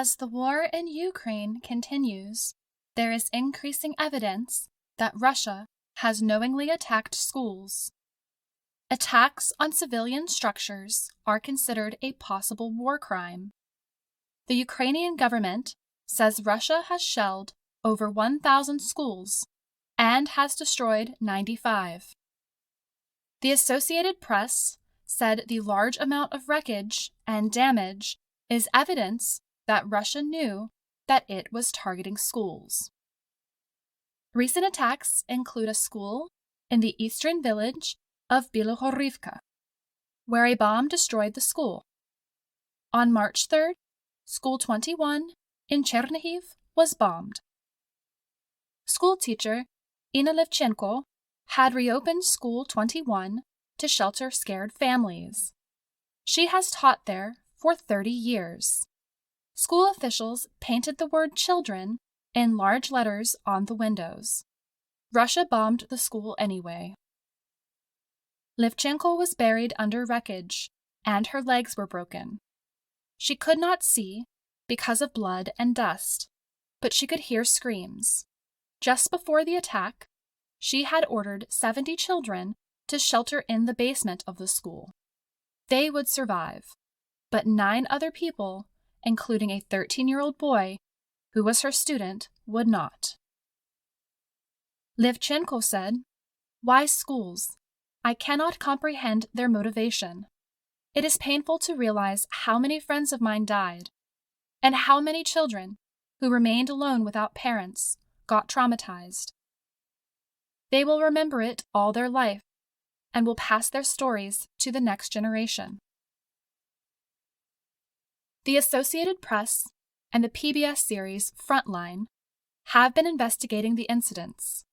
As the war in Ukraine continues, there is increasing evidence that Russia has knowingly attacked schools. Attacks on civilian structures are considered a possible war crime. The Ukrainian government says Russia has shelled over 1,000 schools and has destroyed 95. The Associated Press said the large amount of wreckage and damage is evidence that Russia knew that it was targeting schools. Recent attacks include a school in the eastern village of Bilohorivka, where a bomb destroyed the school. On March 3rd, School 21 in Chernihiv was bombed. School teacher Ina Levchenko had reopened School 21 to shelter scared families. She has taught there for 30 years. School officials painted the word children in large letters on the windows. Russia bombed the school anyway. Levchenko was buried under wreckage, and her legs were broken. She could not see because of blood and dust, but she could hear screams. Just before the attack, she had ordered 70 children to shelter in the basement of the school. They would survive, but 9 other people, including a 13-year-old boy who was her student, would not. Levchenko said, "Why schools? I cannot comprehend their motivation. It is painful to realize how many friends of mine died, and how many children who remained alone without parents got traumatized. They will remember it all their life and will pass their stories to the next generation." The Associated Press and the PBS series Frontline have been investigating the incidents.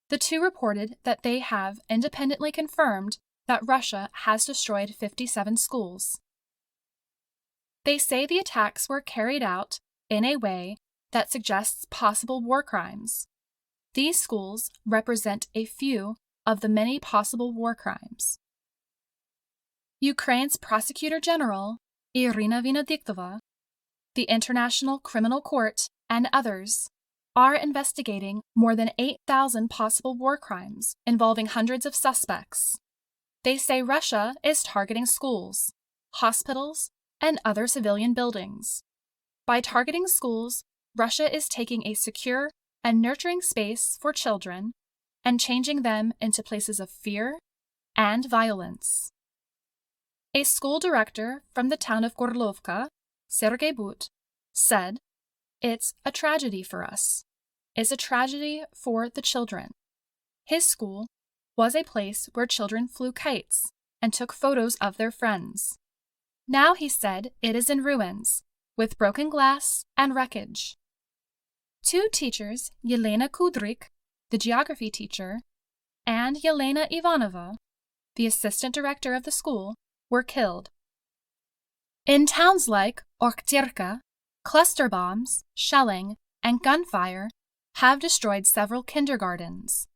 The two reported that they have independently confirmed that Russia has destroyed 57 schools. They say the attacks were carried out in a way that suggests possible war crimes. These schools represent a few of the many possible war crimes. Ukraine's Prosecutor General, Irina Venediktova, the International Criminal Court, and others are investigating more than 8,000 possible war crimes involving hundreds of suspects. They say Russia is targeting schools, hospitals, and other civilian buildings. By targeting schools, Russia is taking a secure and nurturing space for children and changing them into places of fear and violence. A school director from the town of Gorlovka, Sergei But, said, "It's a tragedy for us. It's a tragedy for the children." His school was a place where children flew kites and took photos of their friends. Now, he said, it is in ruins, with broken glass and wreckage. 2 teachers, Yelena Kudryk, the geography teacher, and Yelena Ivanova, the assistant director of the school, were killed. In towns like Okhtirka, cluster bombs, shelling, and gunfire have destroyed several kindergartens.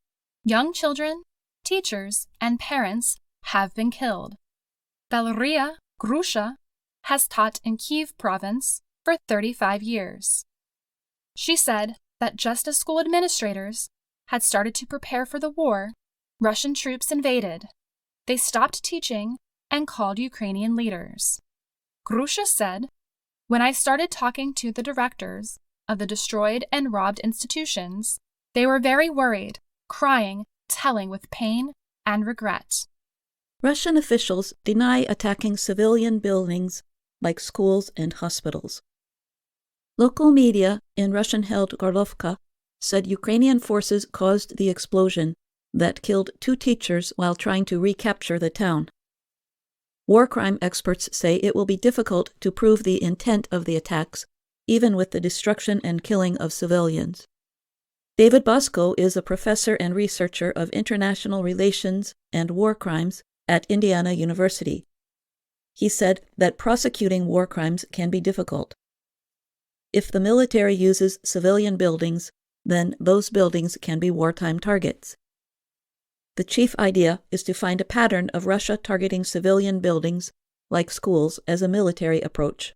Young children, teachers, and parents have been killed. Valeria Grusha has taught in Kyiv province for 35 years. She said that just as school administrators had started to prepare for the war, Russian troops invaded. They stopped teaching and called Ukrainian leaders. Grusha said, "When I started talking to the directors of the destroyed and robbed institutions, they were very worried, crying, telling with pain and regret." Russian officials deny attacking civilian buildings like schools and hospitals. Local media in Russian-held Gorlovka said Ukrainian forces caused the explosion that killed 2 teachers while trying to recapture the town. War crime experts say it will be difficult to prove the intent of the attacks, even with the destruction and killing of civilians. David Bosco is a professor and researcher of international relations and war crimes at Indiana University. He said that prosecuting war crimes can be difficult. If the military uses civilian buildings, then those buildings can be wartime targets. The chief idea is to find a pattern of Russia targeting civilian buildings, like schools, as a military approach.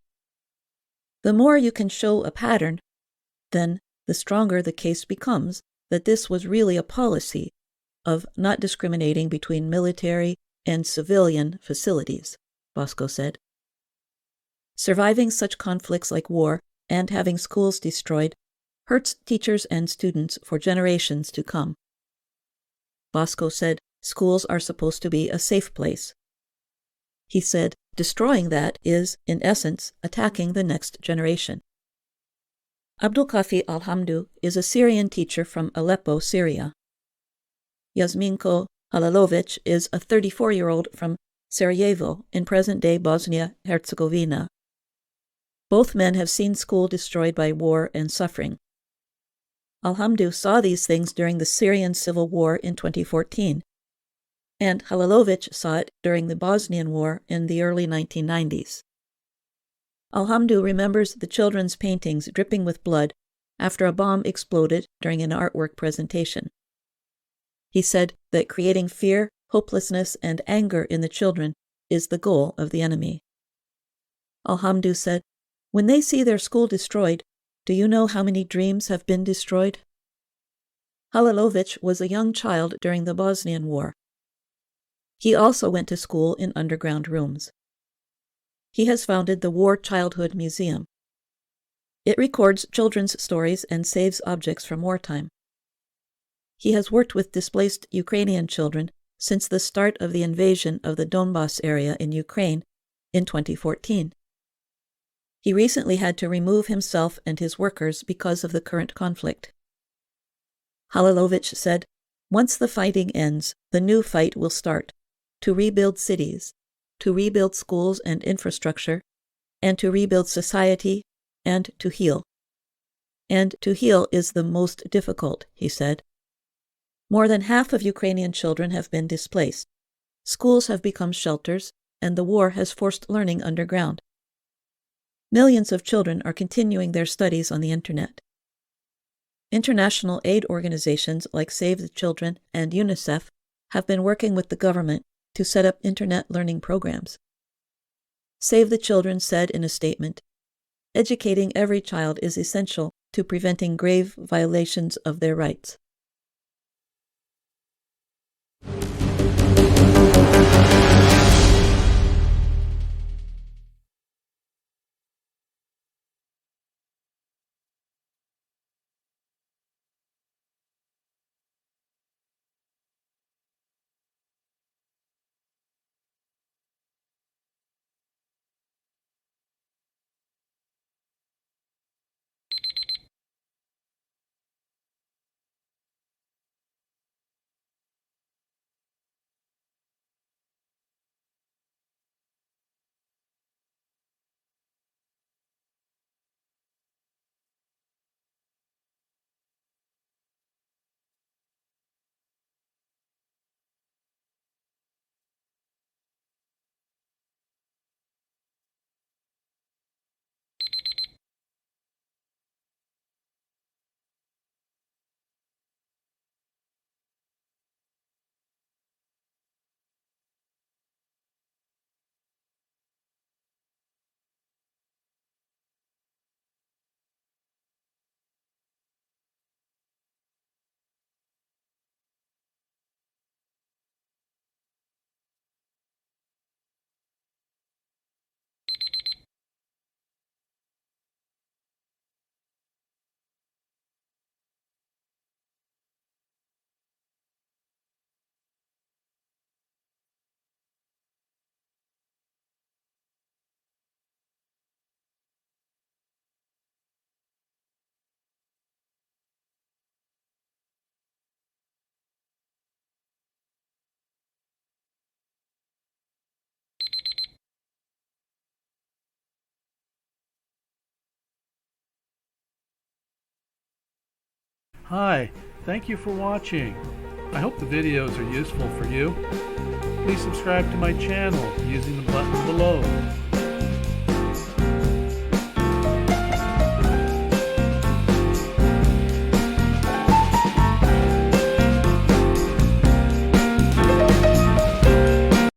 The more you can show a pattern, then the stronger the case becomes that this was really a policy of not discriminating between military and civilian facilities, Bosco said. Surviving such conflicts like war and having schools destroyed hurts teachers and students for generations to come. Bosco said schools are supposed to be a safe place. He said destroying that is, in essence, attacking the next generation. Abdulkafi Alhamdu is a Syrian teacher from Aleppo, Syria. Yasminko Halalovic is a 34-year-old from Sarajevo in present-day Bosnia-Herzegovina. Both men have seen school destroyed by war and suffering. Alhamdu saw these things during the Syrian civil war in 2014, and Halalovic saw it during the Bosnian War in the early 1990s. Alhamdu remembers the children's paintings dripping with blood after a bomb exploded during an artwork presentation. He said that creating fear, hopelessness, and anger in the children is the goal of the enemy. Alhamdu said, "When they see their school destroyed, do you know how many dreams have been destroyed?" Halalovic was a young child during the Bosnian War. He also went to school in underground rooms. He has founded the War Childhood Museum. It records children's stories and saves objects from wartime. He has worked with displaced Ukrainian children since the start of the invasion of the Donbas area in Ukraine in 2014. He recently had to remove himself and his workers because of the current conflict. Halalovic said, "Once the fighting ends, the new fight will start, to rebuild cities, to rebuild schools and infrastructure, and to rebuild society, and to heal. And to heal is the most difficult," he said. More than half of Ukrainian children have been displaced. Schools have become shelters, and the war has forced learning underground. Millions of children are continuing their studies on the Internet. International aid organizations like Save the Children and UNICEF have been working with the government to set up Internet learning programs. Save the Children said in a statement, "Educating every child is essential to preventing grave violations of their rights." Hi, thank you for watching. I hope the videos are useful for you. Please subscribe to my channel using the button below.